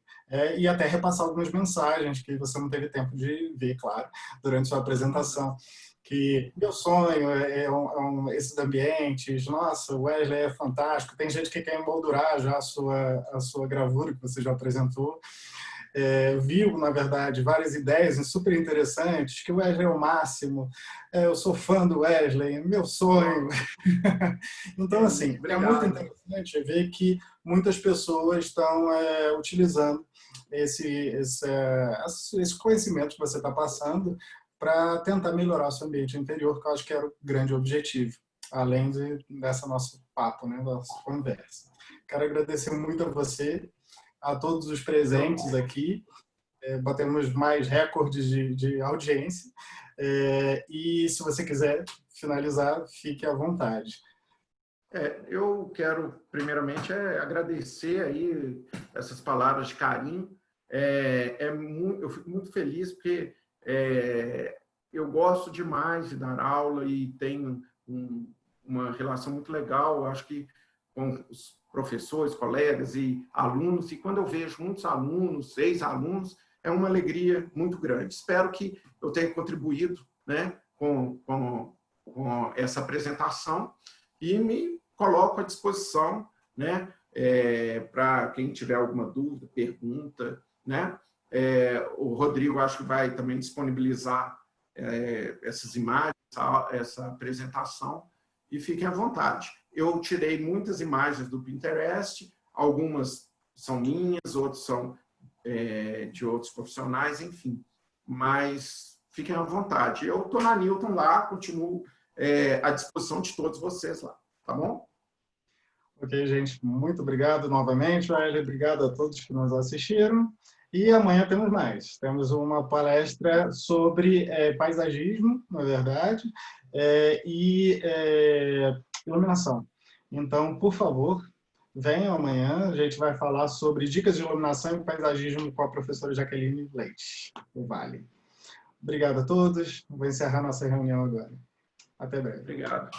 E até repassar algumas mensagens que você não teve tempo de ver, claro, durante sua apresentação. Que meu sonho esses ambientes, nossa, o Wesley é fantástico, tem gente que quer emoldurar já a sua gravura que você já apresentou. Viu, na verdade, várias ideias super interessantes, que o Wesley é o máximo, eu sou fã do Wesley, meu sonho. Então, assim, é muito interessante ver que muitas pessoas estão utilizando esse conhecimento que você está passando para tentar melhorar o seu ambiente interior, que eu acho que era o grande objetivo, além dessa nosso papo, né, nossa conversa. Quero agradecer muito a você, a todos os presentes aqui, batemos mais recordes de audiência, e se você quiser finalizar, fique à vontade. Eu quero, primeiramente, agradecer aí essas palavras de carinho. Eu fico muito feliz porque eu gosto demais de dar aula e tenho uma relação muito legal, acho que com os professores, colegas e alunos, e quando eu vejo muitos alunos, ex-alunos, é uma alegria muito grande. Espero que eu tenha contribuído, né, com essa apresentação e me coloco à disposição, né, para quem tiver alguma dúvida, pergunta, né? O Rodrigo acho que vai também disponibilizar essas imagens, essa apresentação, e fiquem à vontade. Eu tirei muitas imagens do Pinterest, algumas são minhas, outras são de outros profissionais, enfim. Mas fiquem à vontade. Eu estou na Newton lá, continuo à disposição de todos vocês lá, tá bom? Ok, gente, muito obrigado novamente, Wesley, obrigado a todos que nos assistiram. E amanhã temos mais. Temos uma palestra sobre paisagismo, na verdade, e iluminação. Então, por favor, venham amanhã. A gente vai falar sobre dicas de iluminação e paisagismo com a professora Jaqueline Leite, do Vale. Obrigado a todos. Vou encerrar nossa reunião agora. Até breve. Obrigado.